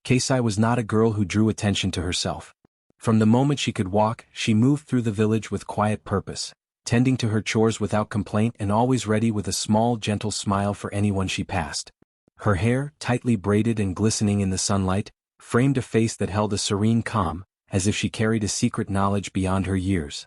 Keisai was not a girl who drew attention to herself. From the moment she could walk, she moved through the village with quiet purpose, tending to her chores without complaint and always ready with a small gentle smile for anyone she passed. Her hair, tightly braided and glistening in the sunlight, framed a face that held a serene calm, as if she carried a secret knowledge beyond her years.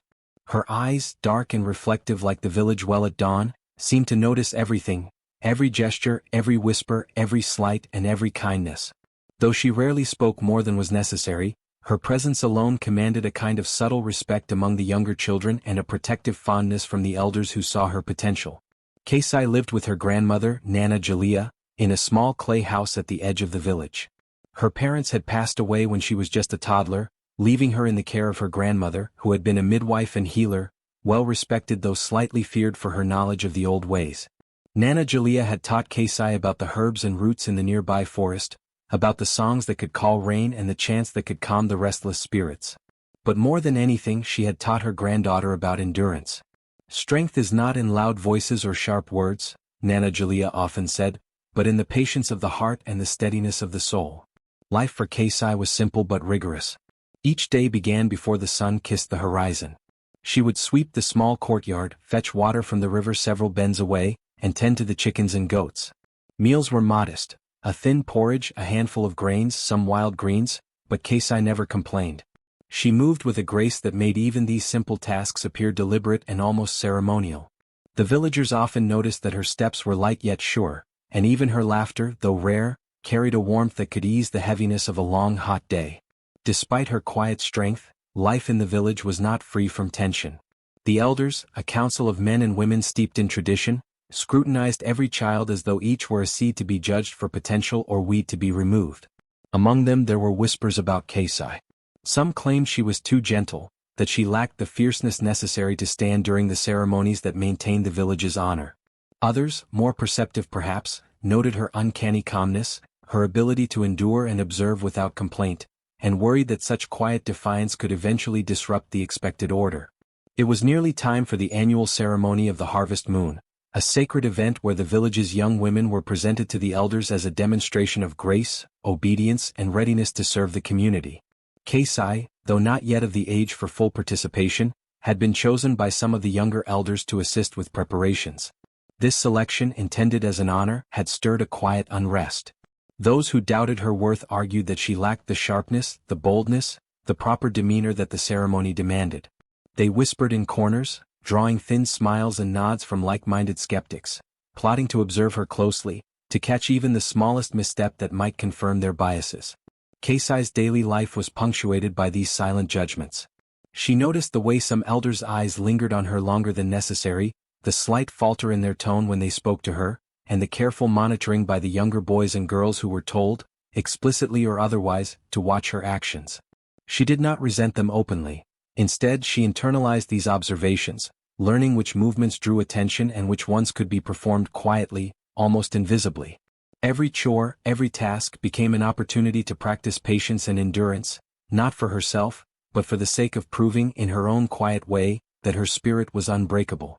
Her eyes, dark and reflective like the village well at dawn, seemed to notice everything, every gesture, every whisper, every slight and every kindness. Though she rarely spoke more than was necessary, her presence alone commanded a kind of subtle respect among the younger children and a protective fondness from the elders who saw her potential. Keisai lived with her grandmother, Nana Jalea, in a small clay house at the edge of the village. Her parents had passed away when she was just a toddler, leaving her in the care of her grandmother, who had been a midwife and healer, well respected though slightly feared for her knowledge of the old ways. Nana Jalea had taught Keisai about the herbs and roots in the nearby forest, about the songs that could call rain and the chants that could calm the restless spirits. But more than anything she had taught her granddaughter about endurance. Strength is not in loud voices or sharp words, Nana Jalea often said, but in the patience of the heart and the steadiness of the soul. Life for Keisai was simple but rigorous. Each day began before the sun kissed the horizon. She would sweep the small courtyard, fetch water from the river several bends away, and tend to the chickens and goats. Meals were modest. A thin porridge, a handful of grains, some wild greens, but Keisai never complained. She moved with a grace that made even these simple tasks appear deliberate and almost ceremonial. The villagers often noticed that her steps were light yet sure, and even her laughter, though rare, carried a warmth that could ease the heaviness of a long hot day. Despite her quiet strength, life in the village was not free from tension. The elders, a council of men and women steeped in tradition, scrutinized every child as though each were a seed to be judged for potential or weed to be removed. Among them there were whispers about Keisai. Some claimed she was too gentle, that she lacked the fierceness necessary to stand during the ceremonies that maintained the village's honor. Others, more perceptive perhaps, noted her uncanny calmness, her ability to endure and observe without complaint, and worried that such quiet defiance could eventually disrupt the expected order. It was nearly time for the annual ceremony of the harvest moon, a sacred event where the village's young women were presented to the elders as a demonstration of grace, obedience and readiness to serve the community. Keisai, though not yet of the age for full participation, had been chosen by some of the younger elders to assist with preparations. This selection, intended as an honor, had stirred a quiet unrest. Those who doubted her worth argued that she lacked the sharpness, the boldness, the proper demeanor that the ceremony demanded. They whispered in corners, drawing thin smiles and nods from like-minded skeptics, plotting to observe her closely, to catch even the smallest misstep that might confirm their biases. Keisai's daily life was punctuated by these silent judgments. She noticed the way some elders' eyes lingered on her longer than necessary, the slight falter in their tone when they spoke to her, and the careful monitoring by the younger boys and girls who were told, explicitly or otherwise, to watch her actions. She did not resent them openly. Instead, she internalized these observations, learning which movements drew attention and which ones could be performed quietly, almost invisibly. Every chore, every task became an opportunity to practice patience and endurance, not for herself, but for the sake of proving, in her own quiet way, that her spirit was unbreakable.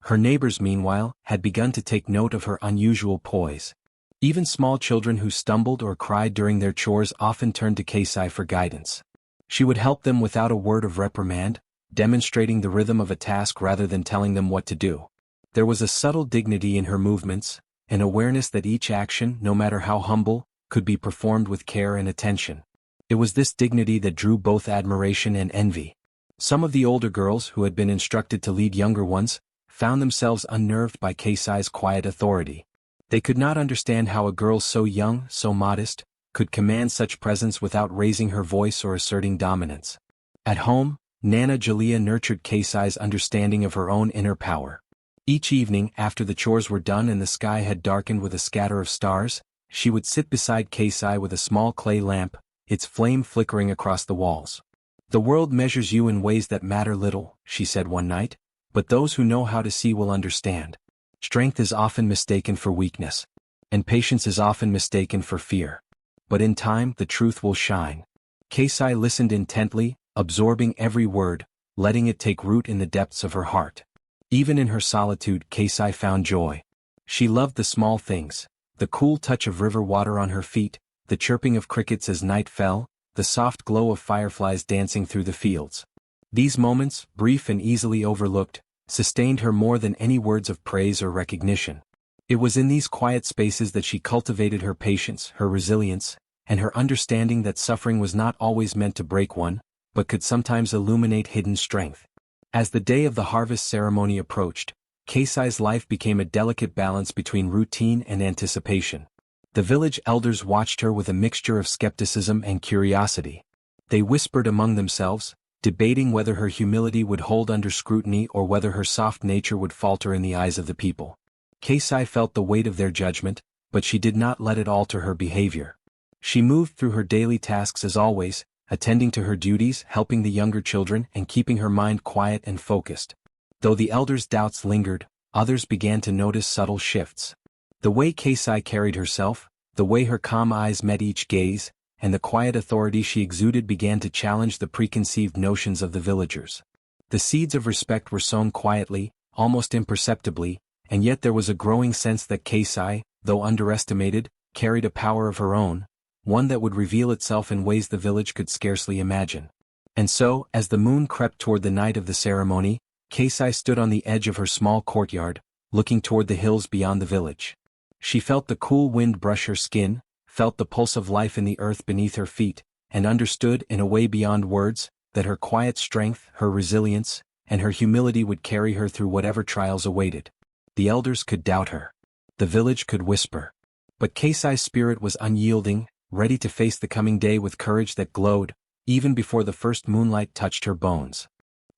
Her neighbors, meanwhile, had begun to take note of her unusual poise. Even small children who stumbled or cried during their chores often turned to Keisai for guidance. She would help them without a word of reprimand, demonstrating the rhythm of a task rather than telling them what to do. There was a subtle dignity in her movements, an awareness that each action, no matter how humble, could be performed with care and attention. It was this dignity that drew both admiration and envy. Some of the older girls who had been instructed to lead younger ones found themselves unnerved by Keisai's quiet authority. They could not understand how a girl so young, so modest, could command such presence without raising her voice or asserting dominance. At home, Nana Jalea nurtured Keisai's understanding of her own inner power. Each evening, after the chores were done and the sky had darkened with a scatter of stars, she would sit beside Keisai with a small clay lamp, its flame flickering across the walls. "The world measures you in ways that matter little," she said one night, "but those who know how to see will understand. Strength is often mistaken for weakness, and patience is often mistaken for fear. But in time the truth will shine." Keisai listened intently, absorbing every word, letting it take root in the depths of her heart. Even in her solitude, Keisai found joy. She loved the small things, the cool touch of river water on her feet, the chirping of crickets as night fell, the soft glow of fireflies dancing through the fields. These moments, brief and easily overlooked, sustained her more than any words of praise or recognition. It was in these quiet spaces that she cultivated her patience, her resilience, and her understanding that suffering was not always meant to break one, but could sometimes illuminate hidden strength. As the day of the harvest ceremony approached, Keisai's life became a delicate balance between routine and anticipation. The village elders watched her with a mixture of skepticism and curiosity. They whispered among themselves, debating whether her humility would hold under scrutiny or whether her soft nature would falter in the eyes of the people. Keisai felt the weight of their judgment, but she did not let it alter her behavior. She moved through her daily tasks as always, attending to her duties, helping the younger children, and keeping her mind quiet and focused. Though the elders' doubts lingered, others began to notice subtle shifts. The way Keisai carried herself, the way her calm eyes met each gaze, and the quiet authority she exuded began to challenge the preconceived notions of the villagers. The seeds of respect were sown quietly, almost imperceptibly, and yet there was a growing sense that Keisai, though underestimated, carried a power of her own, one that would reveal itself in ways the village could scarcely imagine. And so, as the moon crept toward the night of the ceremony, Keisai stood on the edge of her small courtyard, looking toward the hills beyond the village. She felt the cool wind brush her skin, felt the pulse of life in the earth beneath her feet, and understood in a way beyond words, that her quiet strength, her resilience, and her humility would carry her through whatever trials awaited. The elders could doubt her. The village could whisper. But Keisai's spirit was unyielding, ready to face the coming day with courage that glowed, even before the first moonlight touched her bones.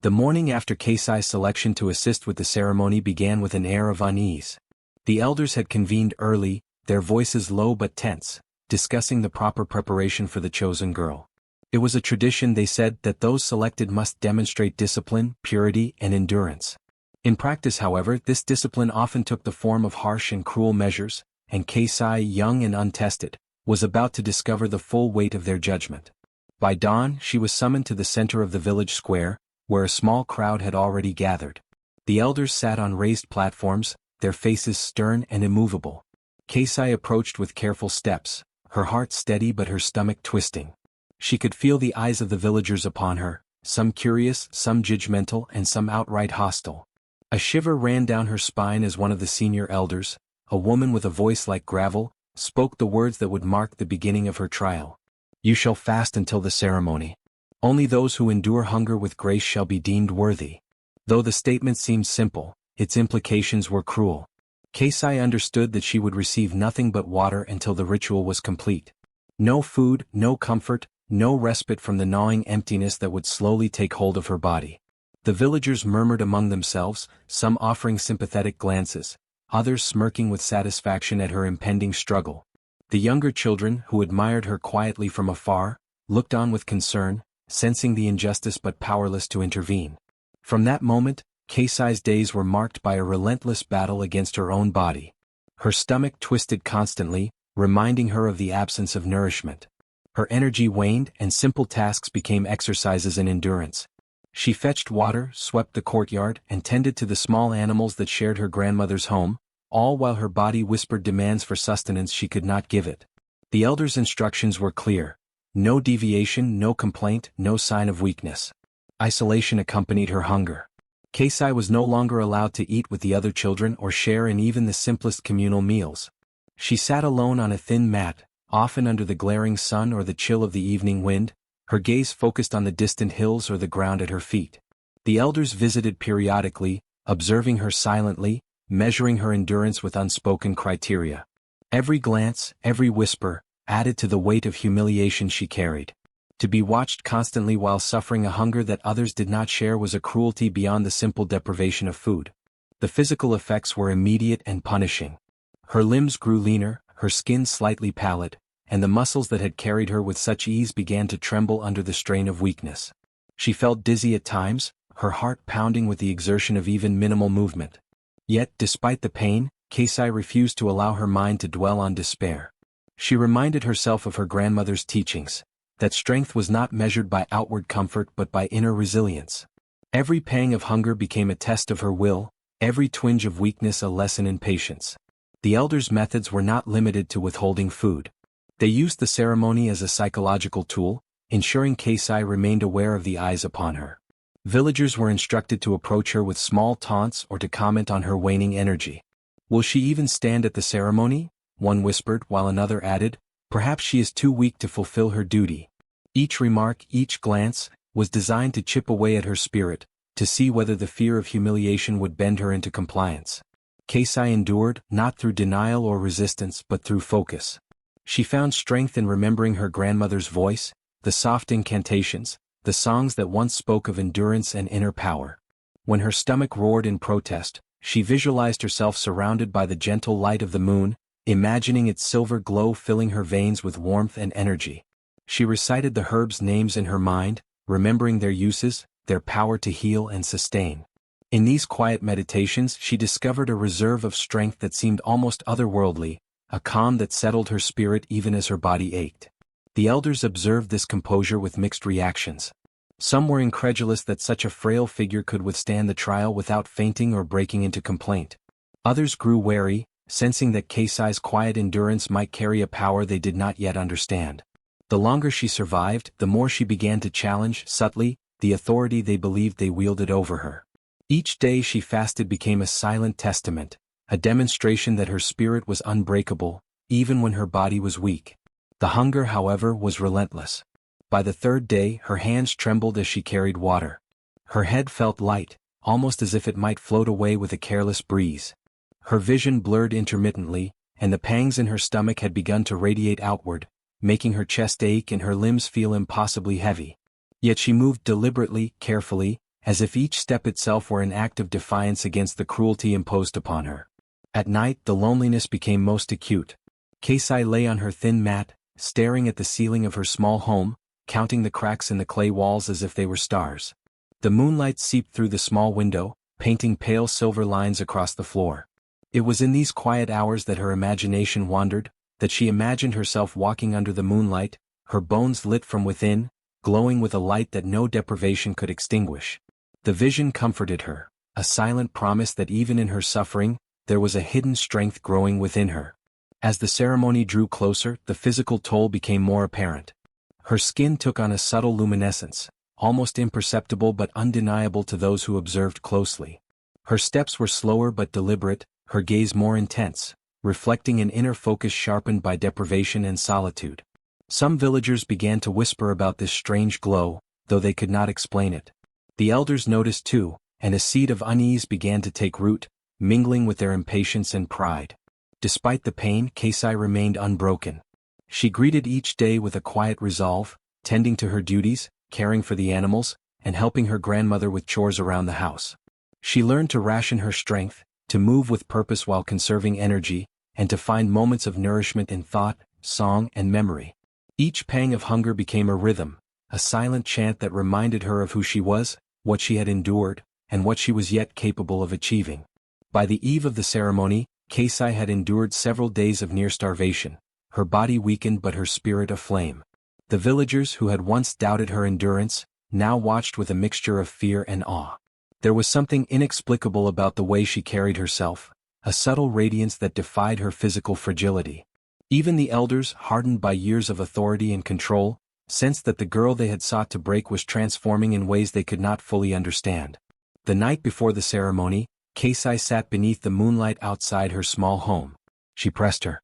The morning after Keisai's selection to assist with the ceremony began with an air of unease. The elders had convened early, their voices low but tense, discussing the proper preparation for the chosen girl. It was a tradition, they said, that those selected must demonstrate discipline, purity, and endurance. In practice, however, this discipline often took the form of harsh and cruel measures, and Keisai, young and untested, was about to discover the full weight of their judgment. By dawn, she was summoned to the center of the village square, where a small crowd had already gathered. The elders sat on raised platforms, their faces stern and immovable. Keisai approached with careful steps, her heart steady but her stomach twisting. She could feel the eyes of the villagers upon her, some curious, some judgmental, and some outright hostile. A shiver ran down her spine as one of the senior elders, a woman with a voice like gravel, spoke the words that would mark the beginning of her trial. "You shall fast until the ceremony. Only those who endure hunger with grace shall be deemed worthy." Though the statement seemed simple, its implications were cruel. Keisai understood that she would receive nothing but water until the ritual was complete. No food, no comfort, no respite from the gnawing emptiness that would slowly take hold of her body. The villagers murmured among themselves, some offering sympathetic glances, others smirking with satisfaction at her impending struggle. The younger children, who admired her quietly from afar, looked on with concern, sensing the injustice but powerless to intervene. From that moment, Keisai's days were marked by a relentless battle against her own body. Her stomach twisted constantly, reminding her of the absence of nourishment. Her energy waned and simple tasks became exercises in endurance. She fetched water, swept the courtyard, and tended to the small animals that shared her grandmother's home, all while her body whispered demands for sustenance she could not give it. The elders' instructions were clear. No deviation, no complaint, no sign of weakness. Isolation accompanied her hunger. Keisai was no longer allowed to eat with the other children or share in even the simplest communal meals. She sat alone on a thin mat, often under the glaring sun or the chill of the evening wind, her gaze focused on the distant hills or the ground at her feet. The elders visited periodically, observing her silently, measuring her endurance with unspoken criteria. Every glance, every whisper, added to the weight of humiliation she carried. To be watched constantly while suffering a hunger that others did not share was a cruelty beyond the simple deprivation of food. The physical effects were immediate and punishing. Her limbs grew leaner, her skin slightly pallid, and the muscles that had carried her with such ease began to tremble under the strain of weakness. She felt dizzy at times, her heart pounding with the exertion of even minimal movement. Yet, despite the pain, Keisai refused to allow her mind to dwell on despair. She reminded herself of her grandmother's teachings, that strength was not measured by outward comfort but by inner resilience. Every pang of hunger became a test of her will, every twinge of weakness a lesson in patience. The elders' methods were not limited to withholding food. They used the ceremony as a psychological tool, ensuring Keisai remained aware of the eyes upon her. Villagers were instructed to approach her with small taunts or to comment on her waning energy. "Will she even stand at the ceremony?" one whispered, while another added, "Perhaps she is too weak to fulfill her duty." Each remark, each glance, was designed to chip away at her spirit, to see whether the fear of humiliation would bend her into compliance. Keisai endured, not through denial or resistance but through focus. She found strength in remembering her grandmother's voice, the soft incantations, the songs that once spoke of endurance and inner power. When her stomach roared in protest, she visualized herself surrounded by the gentle light of the moon, imagining its silver glow filling her veins with warmth and energy. She recited the herbs' names in her mind, remembering their uses, their power to heal and sustain. In these quiet meditations she discovered a reserve of strength that seemed almost otherworldly, a calm that settled her spirit even as her body ached. The elders observed this composure with mixed reactions. Some were incredulous that such a frail figure could withstand the trial without fainting or breaking into complaint. Others grew wary, sensing that Keisai's quiet endurance might carry a power they did not yet understand. The longer she survived, the more she began to challenge, subtly, the authority they believed they wielded over her. Each day she fasted became a silent testament, a demonstration that her spirit was unbreakable, even when her body was weak. The hunger, however, was relentless. By the third day, her hands trembled as she carried water. Her head felt light, almost as if it might float away with a careless breeze. Her vision blurred intermittently, and the pangs in her stomach had begun to radiate outward, making her chest ache and her limbs feel impossibly heavy. Yet she moved deliberately, carefully, as if each step itself were an act of defiance against the cruelty imposed upon her. At night the loneliness became most acute. Keisai lay on her thin mat, staring at the ceiling of her small home, counting the cracks in the clay walls as if they were stars. The moonlight seeped through the small window, painting pale silver lines across the floor. It was in these quiet hours that her imagination wandered, that she imagined herself walking under the moonlight, her bones lit from within, glowing with a light that no deprivation could extinguish. The vision comforted her, a silent promise that even in her suffering, there was a hidden strength growing within her. As the ceremony drew closer, the physical toll became more apparent. Her skin took on a subtle luminescence, almost imperceptible but undeniable to those who observed closely. Her steps were slower but deliberate, her gaze more intense, reflecting an inner focus sharpened by deprivation and solitude. Some villagers began to whisper about this strange glow, though they could not explain it. The elders noticed too, and a seed of unease began to take root, mingling with their impatience and pride. Despite the pain, Keisai remained unbroken. She greeted each day with a quiet resolve, tending to her duties, caring for the animals, and helping her grandmother with chores around the house. She learned to ration her strength, to move with purpose while conserving energy, and to find moments of nourishment in thought, song, and memory. Each pang of hunger became a rhythm, a silent chant that reminded her of who she was, what she had endured, and what she was yet capable of achieving. By the eve of the ceremony, Keisai had endured several days of near starvation, her body weakened but her spirit aflame. The villagers who had once doubted her endurance, now watched with a mixture of fear and awe. There was something inexplicable about the way she carried herself, a subtle radiance that defied her physical fragility. Even the elders, hardened by years of authority and control, sensed that the girl they had sought to break was transforming in ways they could not fully understand. The night before the ceremony, Keisai sat beneath the moonlight outside her small home. She pressed her.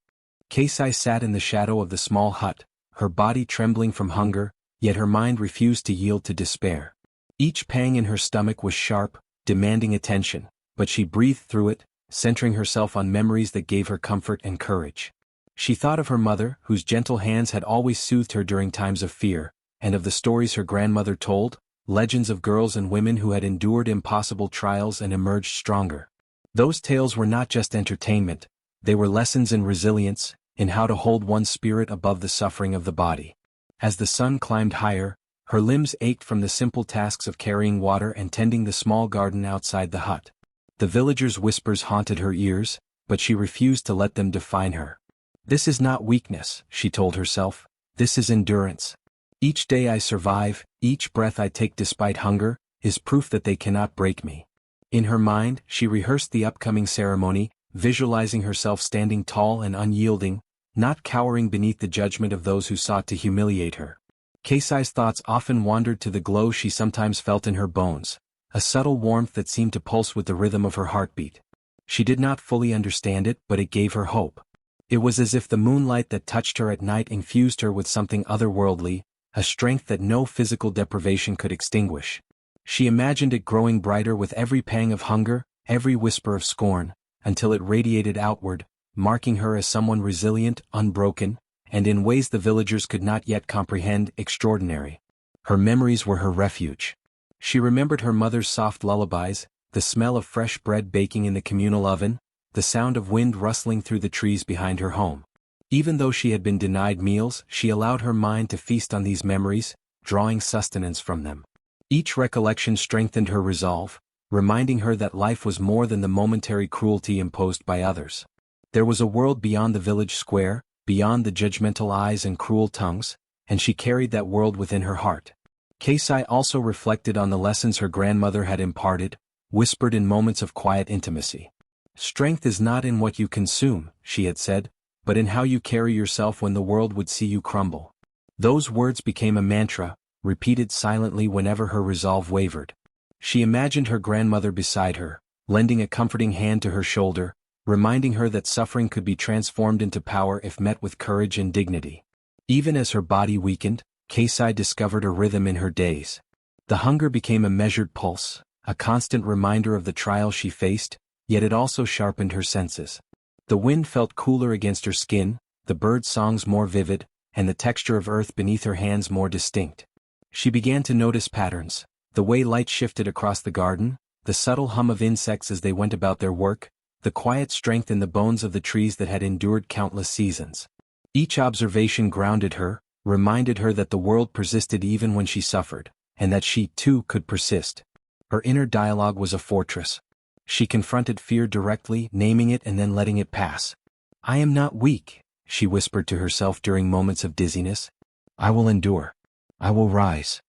Keisai sat in the shadow of the small hut, her body trembling from hunger, yet her mind refused to yield to despair. Each pang in her stomach was sharp, demanding attention, but she breathed through it, centering herself on memories that gave her comfort and courage. She thought of her mother, whose gentle hands had always soothed her during times of fear, and of the stories her grandmother told, legends of girls and women who had endured impossible trials and emerged stronger. Those tales were not just entertainment, they were lessons in resilience, in how to hold one's spirit above the suffering of the body. As the sun climbed higher, her limbs ached from the simple tasks of carrying water and tending the small garden outside the hut. The villagers' whispers haunted her ears, but she refused to let them define her. "This is not weakness," she told herself, "this is endurance. Each day I survive, each breath I take despite hunger, is proof that they cannot break me." In her mind, she rehearsed the upcoming ceremony, visualizing herself standing tall and unyielding, not cowering beneath the judgment of those who sought to humiliate her. Keisai's thoughts often wandered to the glow she sometimes felt in her bones, a subtle warmth that seemed to pulse with the rhythm of her heartbeat. She did not fully understand it, but it gave her hope. It was as if the moonlight that touched her at night infused her with something otherworldly, a strength that no physical deprivation could extinguish. She imagined it growing brighter with every pang of hunger, every whisper of scorn, until it radiated outward, marking her as someone resilient, unbroken, and in ways the villagers could not yet comprehend, extraordinary. Her memories were her refuge. She remembered her mother's soft lullabies, the smell of fresh bread baking in the communal oven, the sound of wind rustling through the trees behind her home. Even though she had been denied meals, she allowed her mind to feast on these memories, drawing sustenance from them. Each recollection strengthened her resolve, reminding her that life was more than the momentary cruelty imposed by others. There was a world beyond the village square, beyond the judgmental eyes and cruel tongues, and she carried that world within her heart. Keisai also reflected on the lessons her grandmother had imparted, whispered in moments of quiet intimacy. "Strength is not in what you consume," she had said, "but in how you carry yourself when the world would see you crumble." Those words became a mantra, repeated silently whenever her resolve wavered. She imagined her grandmother beside her, lending a comforting hand to her shoulder, reminding her that suffering could be transformed into power if met with courage and dignity. Even as her body weakened, Keisai discovered a rhythm in her days. The hunger became a measured pulse, a constant reminder of the trials she faced, yet it also sharpened her senses. The wind felt cooler against her skin, the bird songs more vivid, and the texture of earth beneath her hands more distinct. She began to notice patterns, the way light shifted across the garden, the subtle hum of insects as they went about their work, the quiet strength in the bones of the trees that had endured countless seasons. Each observation grounded her, reminded her that the world persisted even when she suffered, and that she, too, could persist. Her inner dialogue was a fortress. She confronted fear directly, naming it and then letting it pass. "I am not weak," she whispered to herself during moments of dizziness. "I will endure. I will rise."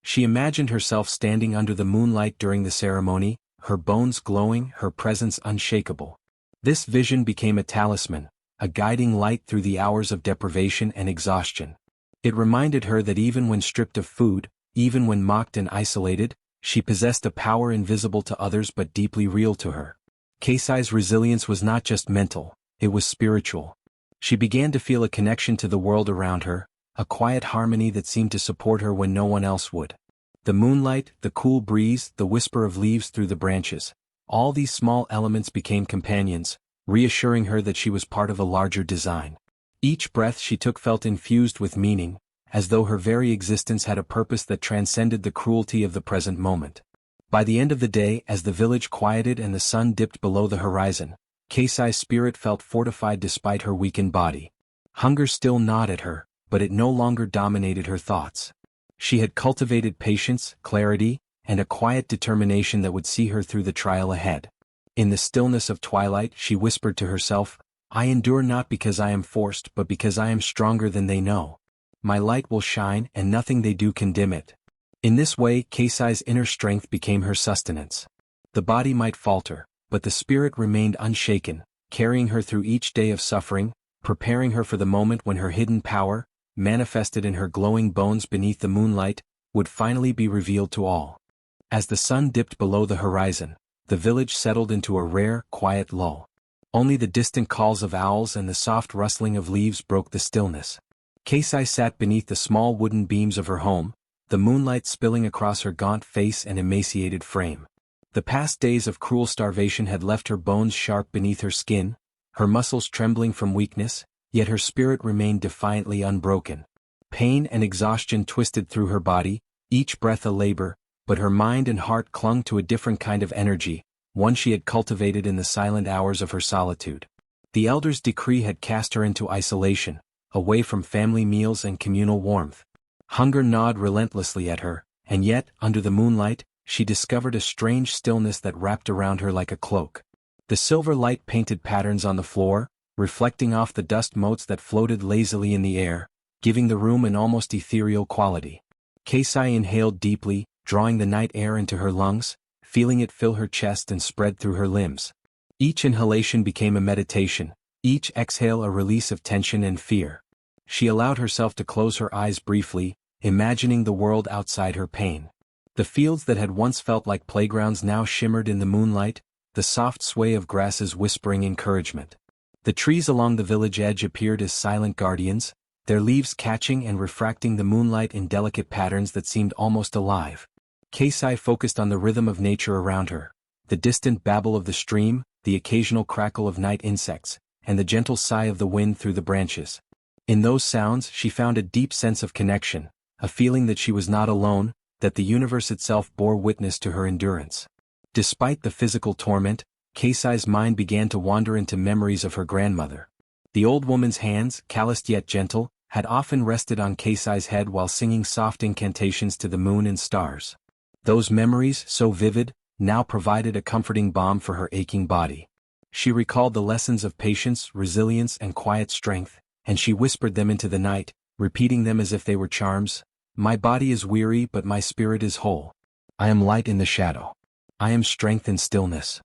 She imagined herself standing under the moonlight during the ceremony, her bones glowing, her presence unshakable. This vision became a talisman, a guiding light through the hours of deprivation and exhaustion. It reminded her that even when stripped of food, even when mocked and isolated, she possessed a power invisible to others but deeply real to her. Keisai's resilience was not just mental, it was spiritual. She began to feel a connection to the world around her, a quiet harmony that seemed to support her when no one else would. The moonlight, the cool breeze, the whisper of leaves through the branches, all these small elements became companions, reassuring her that she was part of a larger design. Each breath she took felt infused with meaning, as though her very existence had a purpose that transcended the cruelty of the present moment. By the end of the day, as the village quieted and the sun dipped below the horizon, Keisai's spirit felt fortified despite her weakened body. Hunger still gnawed at her, but it no longer dominated her thoughts. She had cultivated patience, clarity, and a quiet determination that would see her through the trial ahead. In the stillness of twilight, she whispered to herself, "I endure not because I am forced but because I am stronger than they know. My light will shine and nothing they do can dim it." In this way, Keisai's inner strength became her sustenance. The body might falter, but the spirit remained unshaken, carrying her through each day of suffering, preparing her for the moment when her hidden power, manifested in her glowing bones beneath the moonlight, would finally be revealed to all. As the sun dipped below the horizon, the village settled into a rare, quiet lull. Only the distant calls of owls and the soft rustling of leaves broke the stillness. Keisai sat beneath the small wooden beams of her home, the moonlight spilling across her gaunt face and emaciated frame. The past days of cruel starvation had left her bones sharp beneath her skin, her muscles trembling from weakness, yet her spirit remained defiantly unbroken. Pain and exhaustion twisted through her body, each breath a labor, but her mind and heart clung to a different kind of energy, one she had cultivated in the silent hours of her solitude. The elder's decree had cast her into isolation, away from family meals and communal warmth. Hunger gnawed relentlessly at her, and yet, under the moonlight, she discovered a strange stillness that wrapped around her like a cloak. The silver light painted patterns on the floor, reflecting off the dust motes that floated lazily in the air, giving the room an almost ethereal quality. Keisai inhaled deeply, drawing the night air into her lungs, feeling it fill her chest and spread through her limbs. Each inhalation became a meditation, each exhale a release of tension and fear. She allowed herself to close her eyes briefly, imagining the world outside her pain. The fields that had once felt like playgrounds now shimmered in the moonlight, the soft sway of grasses whispering encouragement. The trees along the village edge appeared as silent guardians, their leaves catching and refracting the moonlight in delicate patterns that seemed almost alive. Keisai focused on the rhythm of nature around her, the distant babble of the stream, the occasional crackle of night insects, and the gentle sigh of the wind through the branches. In those sounds she found a deep sense of connection, a feeling that she was not alone, that the universe itself bore witness to her endurance. Despite the physical torment, Keisai's mind began to wander into memories of her grandmother. The old woman's hands, calloused yet gentle, had often rested on Keisai's head while singing soft incantations to the moon and stars. Those memories, so vivid, now provided a comforting balm for her aching body. She recalled the lessons of patience, resilience, and quiet strength, and she whispered them into the night, repeating them as if they were charms. My body is weary but my spirit is whole. I am light in the shadow. I am strength in stillness.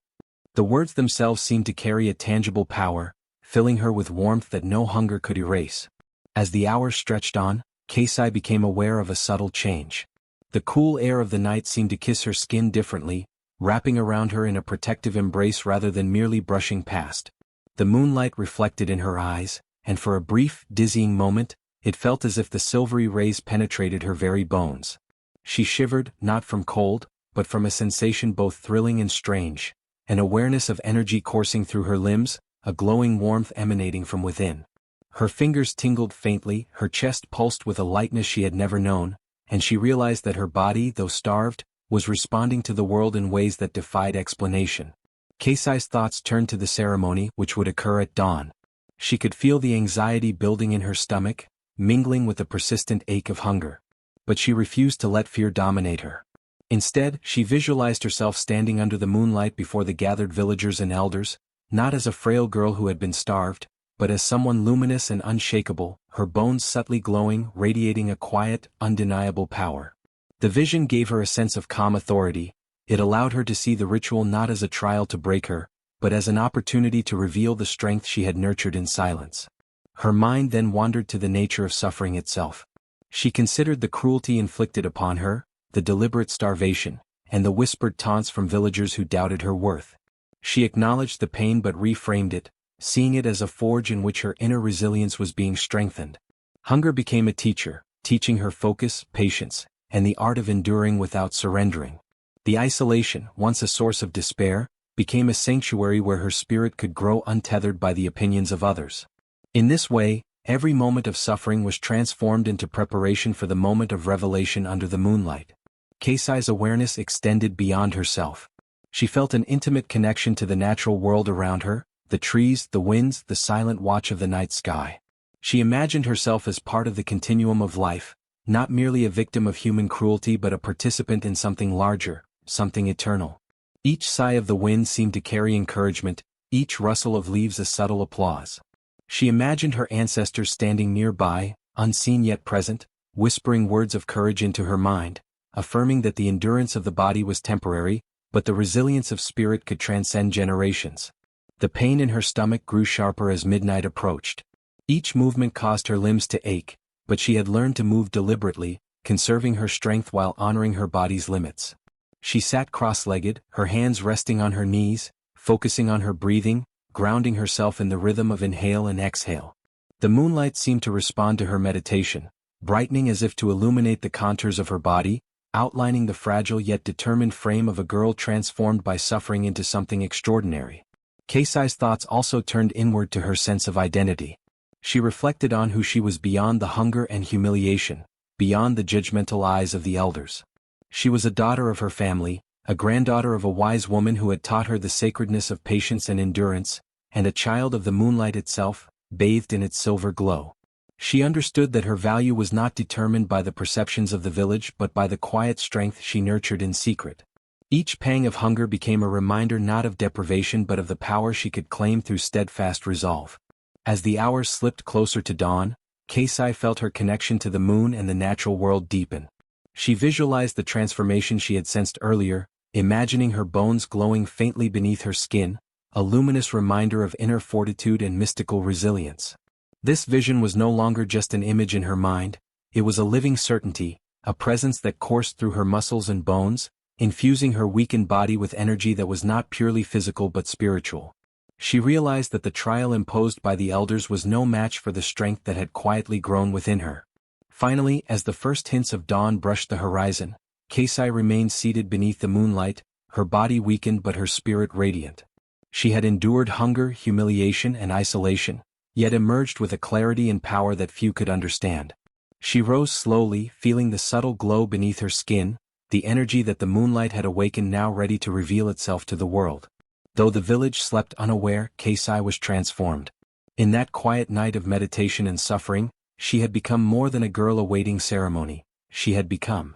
The words themselves seemed to carry a tangible power, filling her with warmth that no hunger could erase. As the hours stretched on, Keisai became aware of a subtle change. The cool air of the night seemed to kiss her skin differently, wrapping around her in a protective embrace rather than merely brushing past. The moonlight reflected in her eyes, and for a brief, dizzying moment, it felt as if the silvery rays penetrated her very bones. She shivered, not from cold, but from a sensation both thrilling and strange, an awareness of energy coursing through her limbs, a glowing warmth emanating from within. Her fingers tingled faintly, her chest pulsed with a lightness she had never known, and she realized that her body, though starved, was responding to the world in ways that defied explanation. Keisai's thoughts turned to the ceremony which would occur at dawn. She could feel the anxiety building in her stomach, mingling with the persistent ache of hunger. But she refused to let fear dominate her. Instead, she visualized herself standing under the moonlight before the gathered villagers and elders, not as a frail girl who had been starved, but as someone luminous and unshakable, her bones subtly glowing, radiating a quiet, undeniable power. The vision gave her a sense of calm authority. It allowed her to see the ritual not as a trial to break her, but as an opportunity to reveal the strength she had nurtured in silence. Her mind then wandered to the nature of suffering itself. She considered the cruelty inflicted upon her, the deliberate starvation, and the whispered taunts from villagers who doubted her worth. She acknowledged the pain but reframed it, seeing it as a forge in which her inner resilience was being strengthened. Hunger became a teacher, teaching her focus, patience, and the art of enduring without surrendering. The isolation, once a source of despair, became a sanctuary where her spirit could grow untethered by the opinions of others. In this way, every moment of suffering was transformed into preparation for the moment of revelation under the moonlight. Keisai's awareness extended beyond herself. She felt an intimate connection to the natural world around her, the trees, the winds, the silent watch of the night sky. She imagined herself as part of the continuum of life, not merely a victim of human cruelty but a participant in something larger, something eternal. Each sigh of the wind seemed to carry encouragement, each rustle of leaves a subtle applause. She imagined her ancestors standing nearby, unseen yet present, whispering words of courage into her mind, affirming that the endurance of the body was temporary, but the resilience of spirit could transcend generations. The pain in her stomach grew sharper as midnight approached. Each movement caused her limbs to ache, but she had learned to move deliberately, conserving her strength while honoring her body's limits. She sat cross-legged, her hands resting on her knees, focusing on her breathing, grounding herself in the rhythm of inhale and exhale. The moonlight seemed to respond to her meditation, brightening as if to illuminate the contours of her body, outlining the fragile yet determined frame of a girl transformed by suffering into something extraordinary. Keisai's thoughts also turned inward to her sense of identity. She reflected on who she was beyond the hunger and humiliation, beyond the judgmental eyes of the elders. She was a daughter of her family, a granddaughter of a wise woman who had taught her the sacredness of patience and endurance, and a child of the moonlight itself, bathed in its silver glow. She understood that her value was not determined by the perceptions of the village but by the quiet strength she nurtured in secret. Each pang of hunger became a reminder not of deprivation but of the power she could claim through steadfast resolve. As the hours slipped closer to dawn, Keisai felt her connection to the moon and the natural world deepen. She visualized the transformation she had sensed earlier, imagining her bones glowing faintly beneath her skin, a luminous reminder of inner fortitude and mystical resilience. This vision was no longer just an image in her mind, it was a living certainty, a presence that coursed through her muscles and bones, infusing her weakened body with energy that was not purely physical but spiritual. She realized that the trial imposed by the elders was no match for the strength that had quietly grown within her. Finally, as the first hints of dawn brushed the horizon, Keisai remained seated beneath the moonlight, her body weakened but her spirit radiant. She had endured hunger, humiliation, and isolation, yet emerged with a clarity and power that few could understand. She rose slowly, feeling the subtle glow beneath her skin, the energy that the moonlight had awakened now ready to reveal itself to the world. Though the village slept unaware, Keisai was transformed. In that quiet night of meditation and suffering, she had become more than a girl awaiting ceremony. She had become.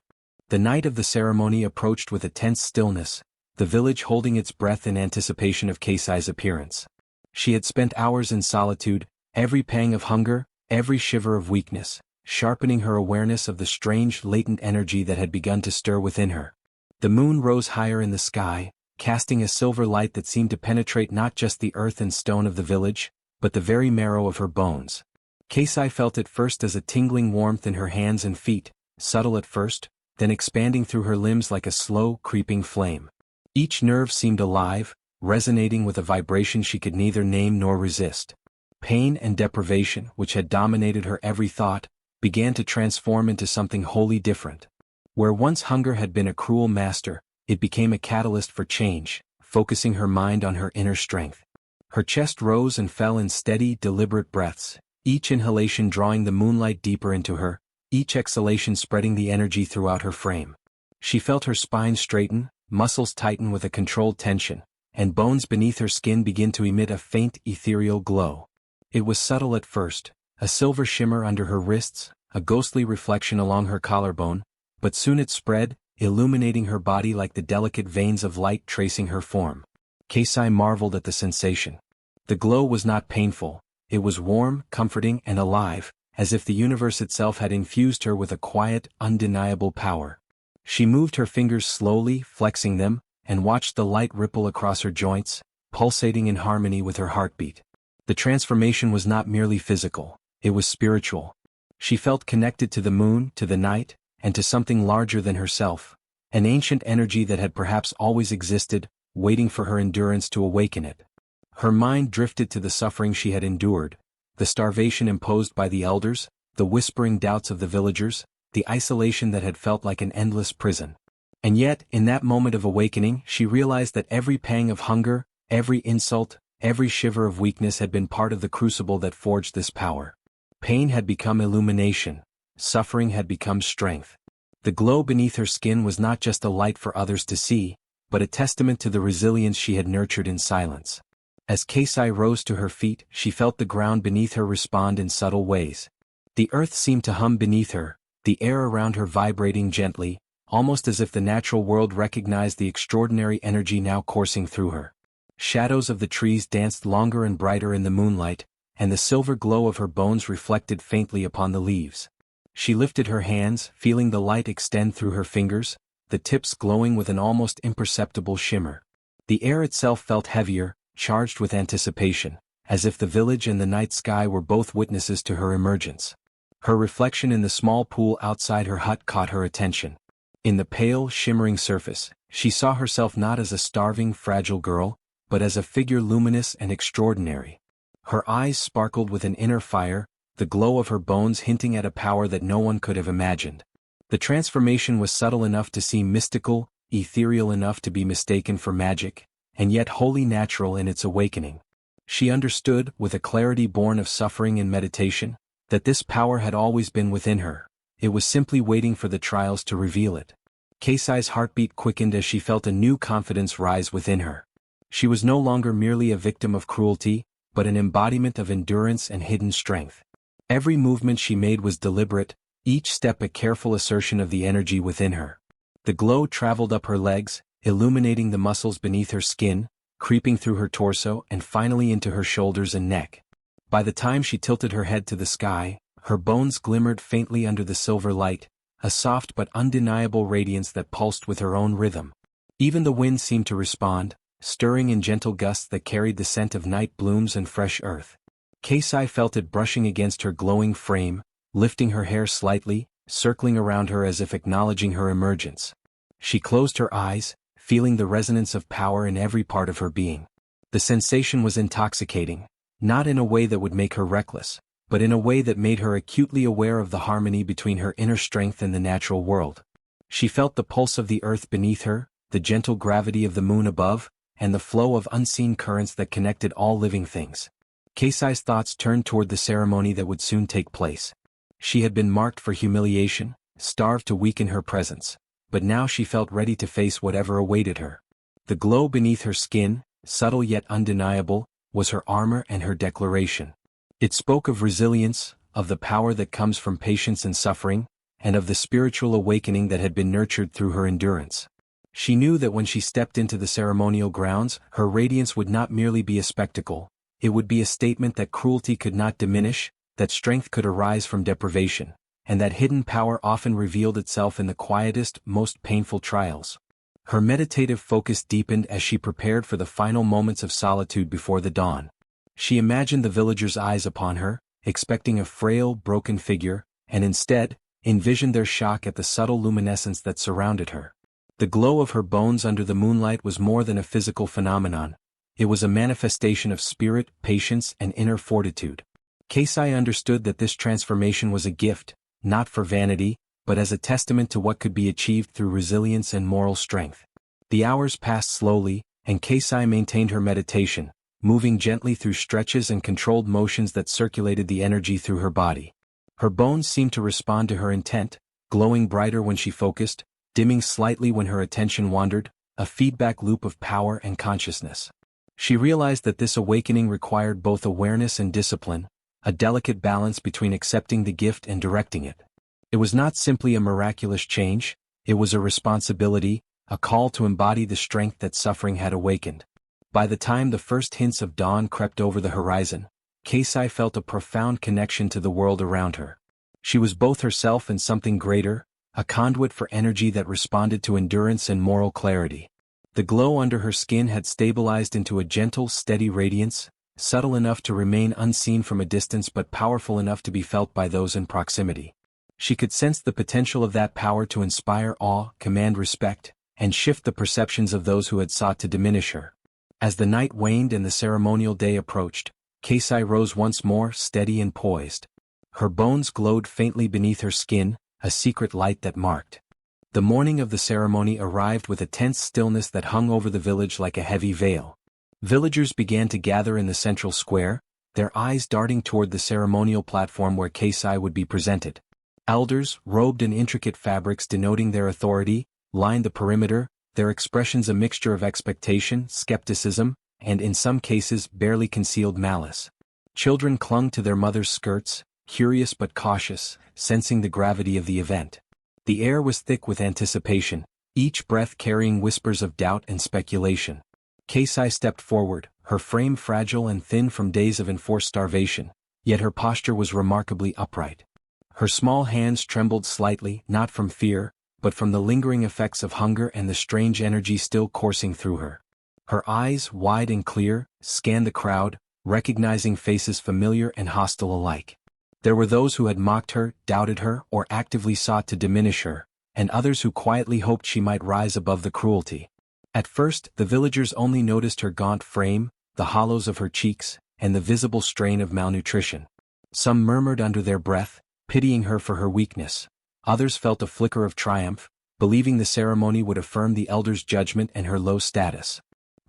The night of the ceremony approached with a tense stillness, the village holding its breath in anticipation of Keisai's appearance. She had spent hours in solitude, every pang of hunger, every shiver of weakness, sharpening her awareness of the strange latent energy that had begun to stir within her. The moon rose higher in the sky, casting a silver light that seemed to penetrate not just the earth and stone of the village, but the very marrow of her bones. Keisai felt it first as a tingling warmth in her hands and feet, subtle at first, then expanding through her limbs like a slow, creeping flame. Each nerve seemed alive, resonating with a vibration she could neither name nor resist. Pain and deprivation, which had dominated her every thought, began to transform into something wholly different. Where once hunger had been a cruel master, it became a catalyst for change, focusing her mind on her inner strength. Her chest rose and fell in steady, deliberate breaths, each inhalation drawing the moonlight deeper into her, each exhalation spreading the energy throughout her frame. She felt her spine straighten, muscles tighten with a controlled tension, and bones beneath her skin begin to emit a faint, ethereal glow. It was subtle at first, a silver shimmer under her wrists, a ghostly reflection along her collarbone, but soon it spread, illuminating her body like the delicate veins of light tracing her form. Keisai marveled at the sensation. The glow was not painful, it was warm, comforting, and alive, as if the universe itself had infused her with a quiet, undeniable power. She moved her fingers slowly, flexing them, and watched the light ripple across her joints, pulsating in harmony with her heartbeat. The transformation was not merely physical, it was spiritual. She felt connected to the moon, to the night, and to something larger than herself, an ancient energy that had perhaps always existed, waiting for her endurance to awaken it. Her mind drifted to the suffering she had endured, the starvation imposed by the elders, the whispering doubts of the villagers, the isolation that had felt like an endless prison. And yet, in that moment of awakening, she realized that every pang of hunger, every insult, every shiver of weakness had been part of the crucible that forged this power. Pain had become illumination, suffering had become strength. The glow beneath her skin was not just a light for others to see, but a testament to the resilience she had nurtured in silence. As Keisai rose to her feet, she felt the ground beneath her respond in subtle ways. The earth seemed to hum beneath her, the air around her vibrating gently, almost as if the natural world recognized the extraordinary energy now coursing through her. Shadows of the trees danced longer and brighter in the moonlight, and the silver glow of her bones reflected faintly upon the leaves. She lifted her hands, feeling the light extend through her fingers, the tips glowing with an almost imperceptible shimmer. The air itself felt heavier, charged with anticipation, as if the village and the night sky were both witnesses to her emergence. Her reflection in the small pool outside her hut caught her attention. In the pale, shimmering surface, she saw herself not as a starving, fragile girl, but as a figure luminous and extraordinary. Her eyes sparkled with an inner fire, the glow of her bones hinting at a power that no one could have imagined. The transformation was subtle enough to seem mystical, ethereal enough to be mistaken for magic, and yet wholly natural in its awakening. She understood, with a clarity born of suffering and meditation, that this power had always been within her. It was simply waiting for the trials to reveal it. Keisai's heartbeat quickened as she felt a new confidence rise within her. She was no longer merely a victim of cruelty, but an embodiment of endurance and hidden strength. Every movement she made was deliberate, each step a careful assertion of the energy within her. The glow traveled up her legs, illuminating the muscles beneath her skin, creeping through her torso and finally into her shoulders and neck. By the time she tilted her head to the sky, her bones glimmered faintly under the silver light, a soft but undeniable radiance that pulsed with her own rhythm. Even the wind seemed to respond, stirring in gentle gusts that carried the scent of night blooms and fresh earth. Keisai felt it brushing against her glowing frame, lifting her hair slightly, circling around her as if acknowledging her emergence. She closed her eyes, feeling the resonance of power in every part of her being. The sensation was intoxicating, not in a way that would make her reckless, but in a way that made her acutely aware of the harmony between her inner strength and the natural world. She felt the pulse of the earth beneath her, the gentle gravity of the moon above, and the flow of unseen currents that connected all living things. Keisai's thoughts turned toward the ceremony that would soon take place. She had been marked for humiliation, starved to weaken her presence, but now she felt ready to face whatever awaited her. The glow beneath her skin, subtle yet undeniable, was her armor and her declaration. It spoke of resilience, of the power that comes from patience and suffering, and of the spiritual awakening that had been nurtured through her endurance. She knew that when she stepped into the ceremonial grounds, her radiance would not merely be a spectacle, it would be a statement that cruelty could not diminish, that strength could arise from deprivation, and that hidden power often revealed itself in the quietest, most painful trials. Her meditative focus deepened as she prepared for the final moments of solitude before the dawn. She imagined the villagers' eyes upon her, expecting a frail, broken figure, and instead, envisioned their shock at the subtle luminescence that surrounded her. The glow of her bones under the moonlight was more than a physical phenomenon. It was a manifestation of spirit, patience, and inner fortitude. Keisai understood that this transformation was a gift, not for vanity, but as a testament to what could be achieved through resilience and moral strength. The hours passed slowly, and Keisai maintained her meditation, moving gently through stretches and controlled motions that circulated the energy through her body. Her bones seemed to respond to her intent, glowing brighter when she focused, dimming slightly when her attention wandered, a feedback loop of power and consciousness. She realized that this awakening required both awareness and discipline, a delicate balance between accepting the gift and directing it. It was not simply a miraculous change, it was a responsibility, a call to embody the strength that suffering had awakened. By the time the first hints of dawn crept over the horizon, Keisai felt a profound connection to the world around her. She was both herself and something greater, a conduit for energy that responded to endurance and moral clarity. The glow under her skin had stabilized into a gentle, steady radiance, subtle enough to remain unseen from a distance but powerful enough to be felt by those in proximity. She could sense the potential of that power to inspire awe, command respect, and shift the perceptions of those who had sought to diminish her. As the night waned and the ceremonial day approached, Keisai rose once more, steady and poised. Her bones glowed faintly beneath her skin, a secret light that marked. The morning of the ceremony arrived with a tense stillness that hung over the village like a heavy veil. Villagers began to gather in the central square, their eyes darting toward the ceremonial platform where Keisai would be presented. Elders, robed in intricate fabrics denoting their authority, lined the perimeter, their expressions a mixture of expectation, skepticism, and in some cases barely concealed malice. Children clung to their mothers' skirts, curious but cautious, sensing the gravity of the event. The air was thick with anticipation, each breath carrying whispers of doubt and speculation. Keisai stepped forward, her frame fragile and thin from days of enforced starvation, yet her posture was remarkably upright. Her small hands trembled slightly, not from fear, but from the lingering effects of hunger and the strange energy still coursing through her. Her eyes, wide and clear, scanned the crowd, recognizing faces familiar and hostile alike. There were those who had mocked her, doubted her, or actively sought to diminish her, and others who quietly hoped she might rise above the cruelty. At first, the villagers only noticed her gaunt frame, the hollows of her cheeks, and the visible strain of malnutrition. Some murmured under their breath, pitying her for her weakness. Others felt a flicker of triumph, believing the ceremony would affirm the elder's judgment and her low status.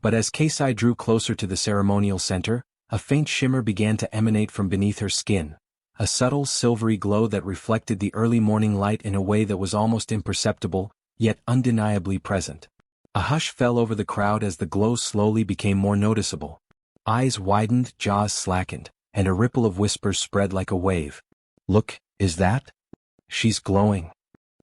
But as Keisai drew closer to the ceremonial center, a faint shimmer began to emanate from beneath her skin, a subtle silvery glow that reflected the early morning light in a way that was almost imperceptible, yet undeniably present. A hush fell over the crowd as the glow slowly became more noticeable. Eyes widened, jaws slackened, and a ripple of whispers spread like a wave. "Look, is that? She's glowing."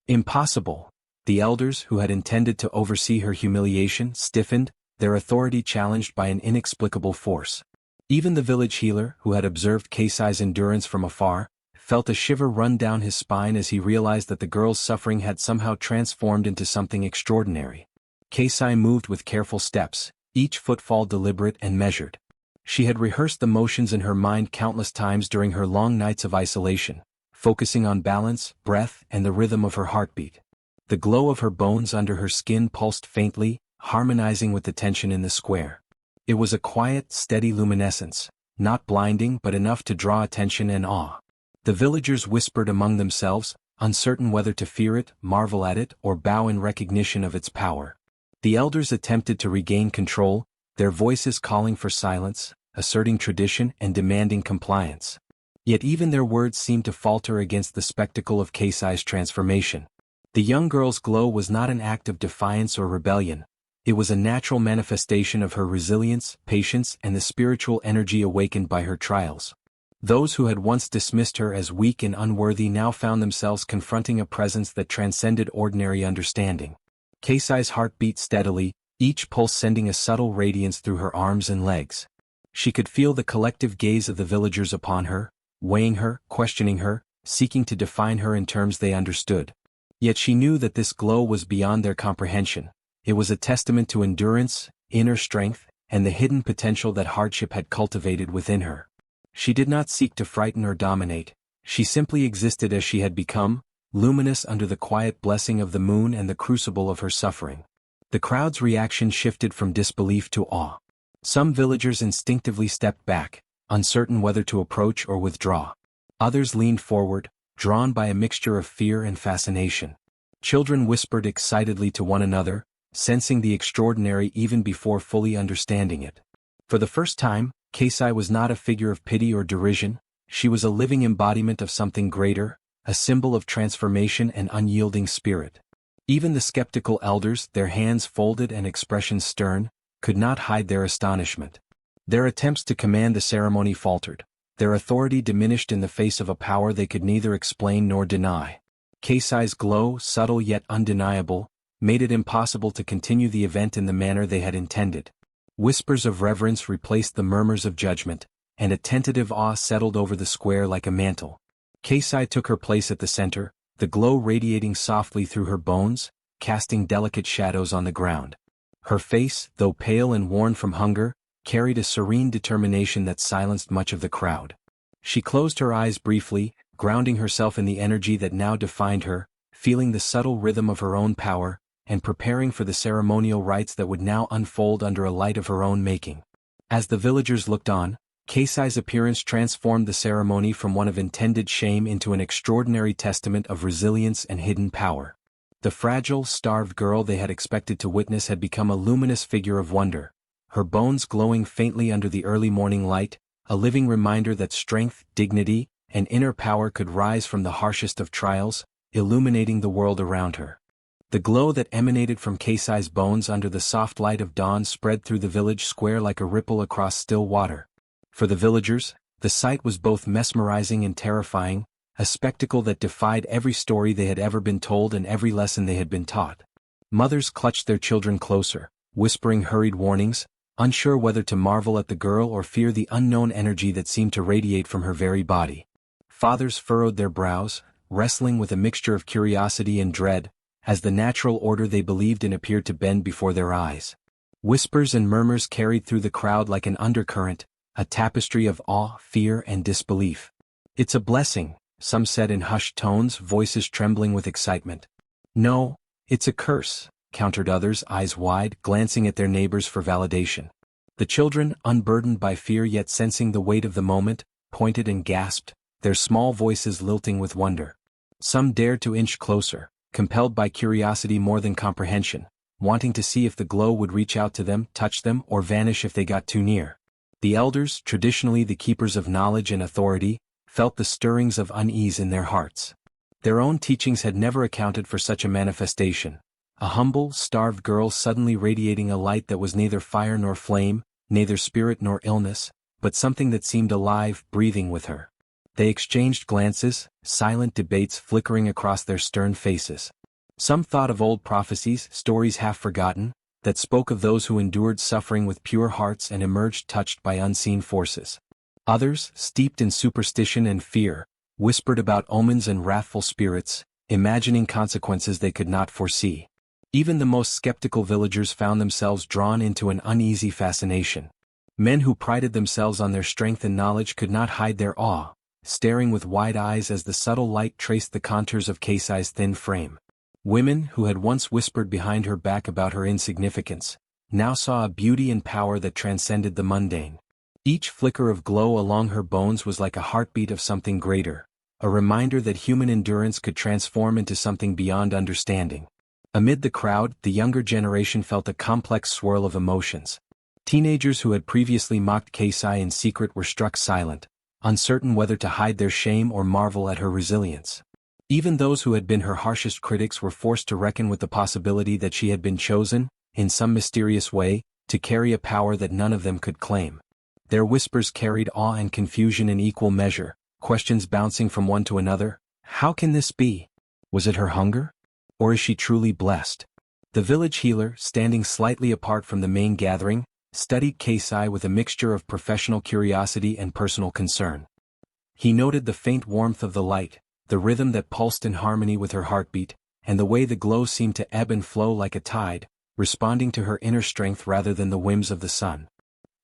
Impossible. The elders, who had intended to oversee her humiliation, stiffened, their authority challenged by an inexplicable force. Even the village healer, who had observed Keisai's endurance from afar, felt a shiver run down his spine as he realized that the girl's suffering had somehow transformed into something extraordinary. Keisai moved with careful steps, each footfall deliberate and measured. She had rehearsed the motions in her mind countless times during her long nights of isolation, focusing on balance, breath, and the rhythm of her heartbeat. The glow of her bones under her skin pulsed faintly, harmonizing with the tension in the square. It was a quiet, steady luminescence, not blinding but enough to draw attention and awe. The villagers whispered among themselves, uncertain whether to fear it, marvel at it, or bow in recognition of its power. The elders attempted to regain control, their voices calling for silence, asserting tradition and demanding compliance. Yet even their words seemed to falter against the spectacle of Keisai's transformation. The young girl's glow was not an act of defiance or rebellion. It was a natural manifestation of her resilience, patience, and the spiritual energy awakened by her trials. Those who had once dismissed her as weak and unworthy now found themselves confronting a presence that transcended ordinary understanding. Keisai's heart beat steadily, each pulse sending a subtle radiance through her arms and legs. She could feel the collective gaze of the villagers upon her, weighing her, questioning her, seeking to define her in terms they understood. Yet she knew that this glow was beyond their comprehension. It was a testament to endurance, inner strength, and the hidden potential that hardship had cultivated within her. She did not seek to frighten or dominate. She simply existed as she had become, luminous under the quiet blessing of the moon and the crucible of her suffering. The crowd's reaction shifted from disbelief to awe. Some villagers instinctively stepped back, uncertain whether to approach or withdraw. Others leaned forward, drawn by a mixture of fear and fascination. Children whispered excitedly to one another, sensing the extraordinary even before fully understanding it. For the first time, Keisai was not a figure of pity or derision, she was a living embodiment of something greater, a symbol of transformation and unyielding spirit. Even the skeptical elders, their hands folded and expressions stern, could not hide their astonishment. Their attempts to command the ceremony faltered. Their authority diminished in the face of a power they could neither explain nor deny. Keisai's glow, subtle yet undeniable, made it impossible to continue the event in the manner they had intended. Whispers of reverence replaced the murmurs of judgment, and a tentative awe settled over the square like a mantle. Keisai took her place at the center, the glow radiating softly through her bones, casting delicate shadows on the ground. Her face, though pale and worn from hunger, carried a serene determination that silenced much of the crowd. She closed her eyes briefly, grounding herself in the energy that now defined her, feeling the subtle rhythm of her own power, and preparing for the ceremonial rites that would now unfold under a light of her own making. As the villagers looked on, Keisai's appearance transformed the ceremony from one of intended shame into an extraordinary testament of resilience and hidden power. The fragile, starved girl they had expected to witness had become a luminous figure of wonder, her bones glowing faintly under the early morning light, a living reminder that strength, dignity, and inner power could rise from the harshest of trials, illuminating the world around her. The glow that emanated from Keisai's bones under the soft light of dawn spread through the village square like a ripple across still water. For the villagers, the sight was both mesmerizing and terrifying, a spectacle that defied every story they had ever been told and every lesson they had been taught. Mothers clutched their children closer, whispering hurried warnings, unsure whether to marvel at the girl or fear the unknown energy that seemed to radiate from her very body. Fathers furrowed their brows, wrestling with a mixture of curiosity and dread, as the natural order they believed in appeared to bend before their eyes. Whispers and murmurs carried through the crowd like an undercurrent, a tapestry of awe, fear, and disbelief. "It's a blessing," some said in hushed tones, voices trembling with excitement. "No, it's a curse," countered others, eyes wide, glancing at their neighbors for validation. The children, unburdened by fear yet sensing the weight of the moment, pointed and gasped, their small voices lilting with wonder. Some dared to inch closer, compelled by curiosity more than comprehension, wanting to see if the glow would reach out to them, touch them, or vanish if they got too near. The elders, traditionally the keepers of knowledge and authority, felt the stirrings of unease in their hearts. Their own teachings had never accounted for such a manifestation. A humble, starved girl suddenly radiating a light that was neither fire nor flame, neither spirit nor illness, but something that seemed alive, breathing with her. They exchanged glances, silent debates flickering across their stern faces. Some thought of old prophecies, stories half forgotten, that spoke of those who endured suffering with pure hearts and emerged touched by unseen forces. Others, steeped in superstition and fear, whispered about omens and wrathful spirits, imagining consequences they could not foresee. Even the most skeptical villagers found themselves drawn into an uneasy fascination. Men who prided themselves on their strength and knowledge could not hide their awe, staring with wide eyes as the subtle light traced the contours of Keisai's thin frame. Women who had once whispered behind her back about her insignificance, now saw a beauty and power that transcended the mundane. Each flicker of glow along her bones was like a heartbeat of something greater, a reminder that human endurance could transform into something beyond understanding. Amid the crowd, the younger generation felt a complex swirl of emotions. Teenagers who had previously mocked Keisai in secret were struck silent, uncertain whether to hide their shame or marvel at her resilience. Even those who had been her harshest critics were forced to reckon with the possibility that she had been chosen, in some mysterious way, to carry a power that none of them could claim. Their whispers carried awe and confusion in equal measure, questions bouncing from one to another. How can this be? Was it her hunger? Or is she truly blessed? The village healer, standing slightly apart from the main gathering, studied Keisai with a mixture of professional curiosity and personal concern. He noted the faint warmth of the light, the rhythm that pulsed in harmony with her heartbeat, and the way the glow seemed to ebb and flow like a tide, responding to her inner strength rather than the whims of the sun.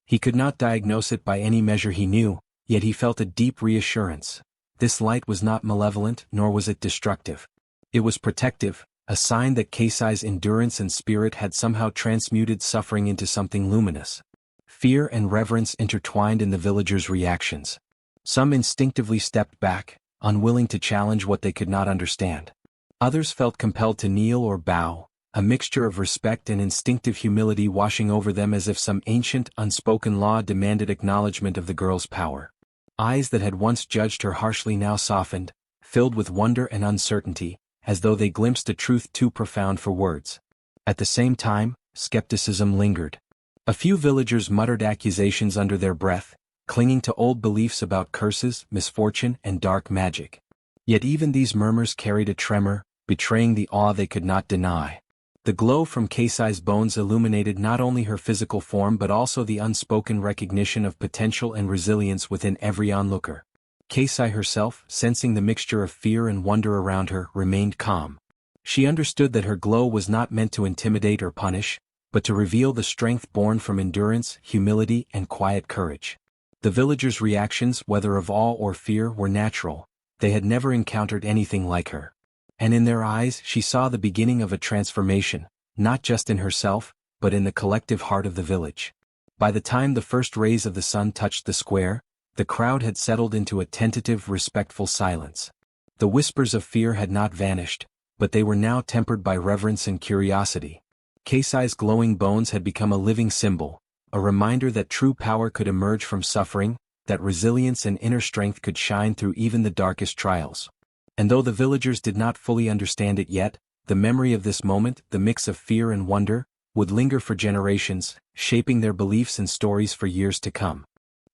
He could not diagnose it by any measure he knew, yet he felt a deep reassurance. This light was not malevolent, nor was it destructive. It was protective, a sign that Keisai's endurance and spirit had somehow transmuted suffering into something luminous. Fear and reverence intertwined in the villagers' reactions. Some instinctively stepped back, unwilling to challenge what they could not understand. Others felt compelled to kneel or bow, a mixture of respect and instinctive humility washing over them as if some ancient, unspoken law demanded acknowledgement of the girl's power. Eyes that had once judged her harshly now softened, filled with wonder and uncertainty, as though they glimpsed a truth too profound for words. At the same time, skepticism lingered. A few villagers muttered accusations under their breath, clinging to old beliefs about curses, misfortune, and dark magic. Yet even these murmurs carried a tremor, betraying the awe they could not deny. The glow from Keisai's bones illuminated not only her physical form but also the unspoken recognition of potential and resilience within every onlooker. Keisai herself, sensing the mixture of fear and wonder around her, remained calm. She understood that her glow was not meant to intimidate or punish, but to reveal the strength born from endurance, humility, and quiet courage. The villagers' reactions, whether of awe or fear, were natural. They had never encountered anything like her. And in their eyes she saw the beginning of a transformation, not just in herself, but in the collective heart of the village. By the time the first rays of the sun touched the square, the crowd had settled into a tentative, respectful silence. The whispers of fear had not vanished, but they were now tempered by reverence and curiosity. Keisai's glowing bones had become a living symbol, a reminder that true power could emerge from suffering, that resilience and inner strength could shine through even the darkest trials. And though the villagers did not fully understand it yet, the memory of this moment, the mix of fear and wonder, would linger for generations, shaping their beliefs and stories for years to come.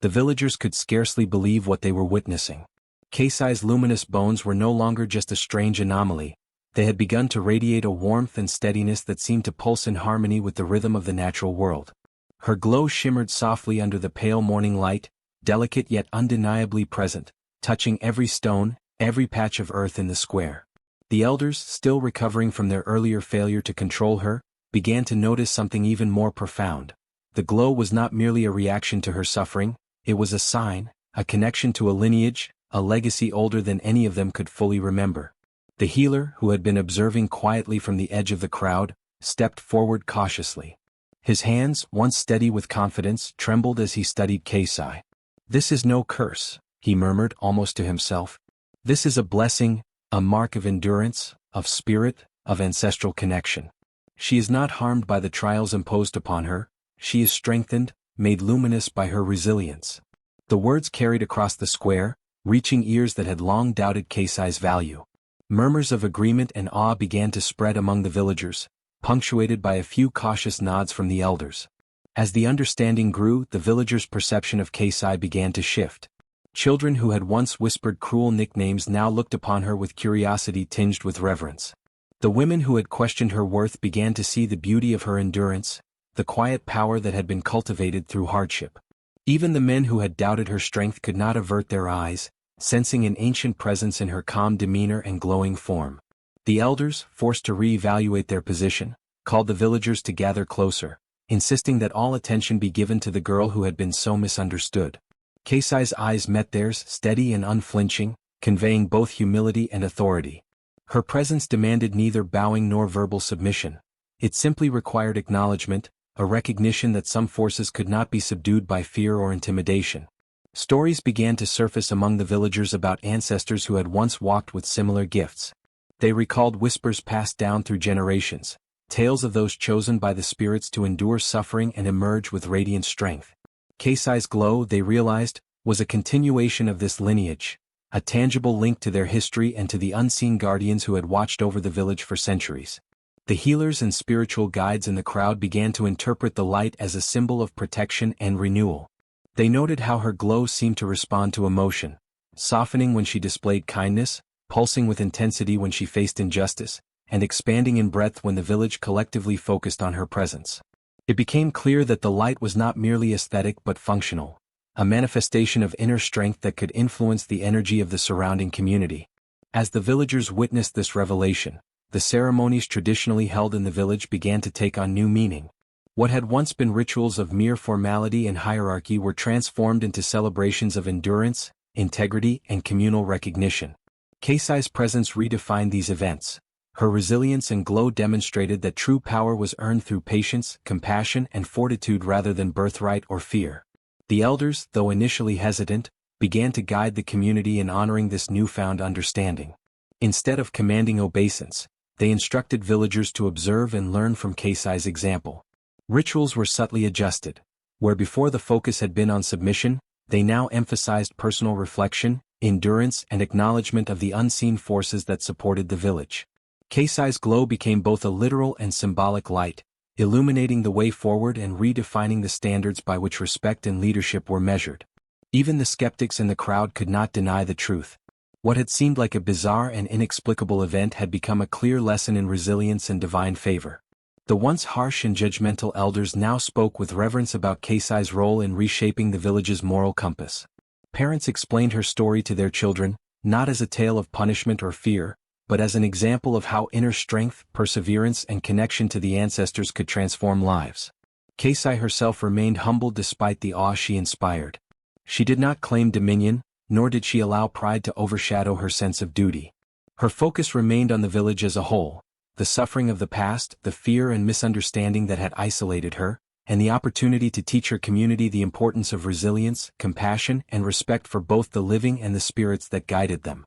The villagers could scarcely believe what they were witnessing. Keisai's luminous bones were no longer just a strange anomaly. They had begun to radiate a warmth and steadiness that seemed to pulse in harmony with the rhythm of the natural world. Her glow shimmered softly under the pale morning light, delicate yet undeniably present, touching every stone, every patch of earth in the square. The elders, still recovering from their earlier failure to control her, began to notice something even more profound. The glow was not merely a reaction to her suffering, it was a sign, a connection to a lineage, a legacy older than any of them could fully remember. The healer, who had been observing quietly from the edge of the crowd, stepped forward cautiously. His hands, once steady with confidence, trembled as he studied Keisai. "This is no curse," he murmured almost to himself. "This is a blessing, a mark of endurance, of spirit, of ancestral connection. She is not harmed by the trials imposed upon her, she is strengthened, made luminous by her resilience." The words carried across the square, reaching ears that had long doubted Keisai's value. Murmurs of agreement and awe began to spread among the villagers, punctuated by a few cautious nods from the elders. As the understanding grew, the villagers' perception of Keisai began to shift. Children who had once whispered cruel nicknames now looked upon her with curiosity tinged with reverence. The women who had questioned her worth began to see the beauty of her endurance, the quiet power that had been cultivated through hardship. Even the men who had doubted her strength could not avert their eyes, sensing an ancient presence in her calm demeanor and glowing form. The elders, forced to re-evaluate their position, called the villagers to gather closer, insisting that all attention be given to the girl who had been so misunderstood. Keisai's eyes met theirs, steady and unflinching, conveying both humility and authority. Her presence demanded neither bowing nor verbal submission. It simply required acknowledgement, a recognition that some forces could not be subdued by fear or intimidation. Stories began to surface among the villagers about ancestors who had once walked with similar gifts. They recalled whispers passed down through generations, tales of those chosen by the spirits to endure suffering and emerge with radiant strength. Keisai's glow, they realized, was a continuation of this lineage, a tangible link to their history and to the unseen guardians who had watched over the village for centuries. The healers and spiritual guides in the crowd began to interpret the light as a symbol of protection and renewal. They noted how her glow seemed to respond to emotion, softening when she displayed kindness, pulsing with intensity when she faced injustice, and expanding in breadth when the village collectively focused on her presence. It became clear that the light was not merely aesthetic but functional, a manifestation of inner strength that could influence the energy of the surrounding community. As the villagers witnessed this revelation, the ceremonies traditionally held in the village began to take on new meaning. What had once been rituals of mere formality and hierarchy were transformed into celebrations of endurance, integrity, and communal recognition. Keisai's presence redefined these events. Her resilience and glow demonstrated that true power was earned through patience, compassion, and fortitude rather than birthright or fear. The elders, though initially hesitant, began to guide the community in honoring this newfound understanding. Instead of commanding obeisance, they instructed villagers to observe and learn from Keisai's example. Rituals were subtly adjusted. Where before the focus had been on submission, they now emphasized personal reflection, endurance, and acknowledgement of the unseen forces that supported the village. Keisai's glow became both a literal and symbolic light, illuminating the way forward and redefining the standards by which respect and leadership were measured. Even the skeptics in the crowd could not deny the truth. What had seemed like a bizarre and inexplicable event had become a clear lesson in resilience and divine favor. The once harsh and judgmental elders now spoke with reverence about Keisai's role in reshaping the village's moral compass. Parents explained her story to their children, not as a tale of punishment or fear, but as an example of how inner strength, perseverance, and connection to the ancestors could transform lives. Keisai herself remained humble despite the awe she inspired. She did not claim dominion, nor did she allow pride to overshadow her sense of duty. Her focus remained on the village as a whole, the suffering of the past, the fear and misunderstanding that had isolated her, and the opportunity to teach her community the importance of resilience, compassion, and respect for both the living and the spirits that guided them.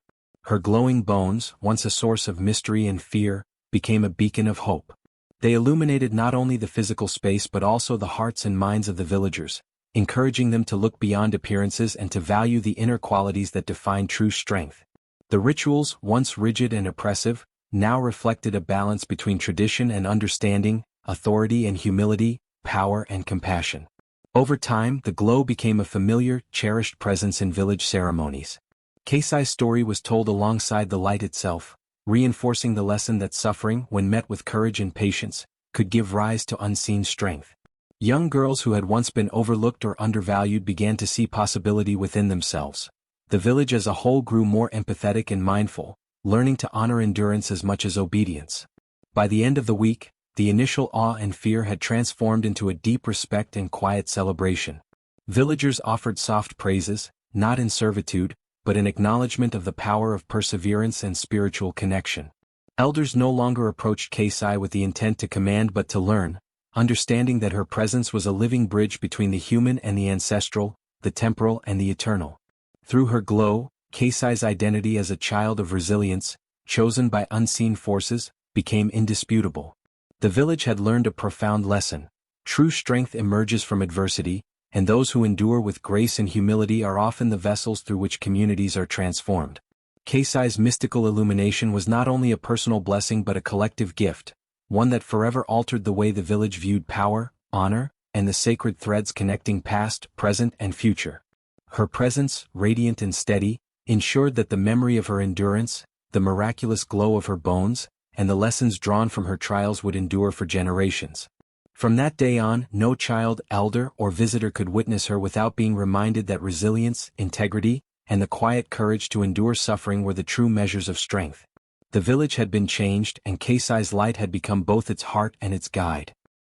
Her glowing bones, once a source of mystery and fear, became a beacon of hope. They illuminated not only the physical space but also the hearts and minds of the villagers, encouraging them to look beyond appearances and to value the inner qualities that define true strength. The rituals, once rigid and oppressive, now reflected a balance between tradition and understanding, authority and humility, power and compassion. Over time, the glow became a familiar, cherished presence in village ceremonies. Keisai's story was told alongside the light itself, reinforcing the lesson that suffering, when met with courage and patience, could give rise to unseen strength. Young girls who had once been overlooked or undervalued began to see possibility within themselves. The village as a whole grew more empathetic and mindful, learning to honor endurance as much as obedience. By the end of the week, the initial awe and fear had transformed into a deep respect and quiet celebration. Villagers offered soft praises, not in servitude, but in acknowledgement of the power of perseverance and spiritual connection. Elders no longer approached Keisai with the intent to command but to learn, understanding that her presence was a living bridge between the human and the ancestral, the temporal and the eternal. Through her glow, Keisai's identity as a child of resilience, chosen by unseen forces, became indisputable. The village had learned a profound lesson. True strength emerges from adversity, and those who endure with grace and humility are often the vessels through which communities are transformed. Keisai's mystical illumination was not only a personal blessing but a collective gift, one that forever altered the way the village viewed power, honor, and the sacred threads connecting past, present, and future. Her presence, radiant and steady, ensured that the memory of her endurance, the miraculous glow of her bones, and the lessons drawn from her trials would endure for generations. From that day on, no child, elder, or visitor could witness her without being reminded that resilience, integrity, and the quiet courage to endure suffering were the true measures of strength. The village had been changed and Kaysai's light had become both its heart and its guide.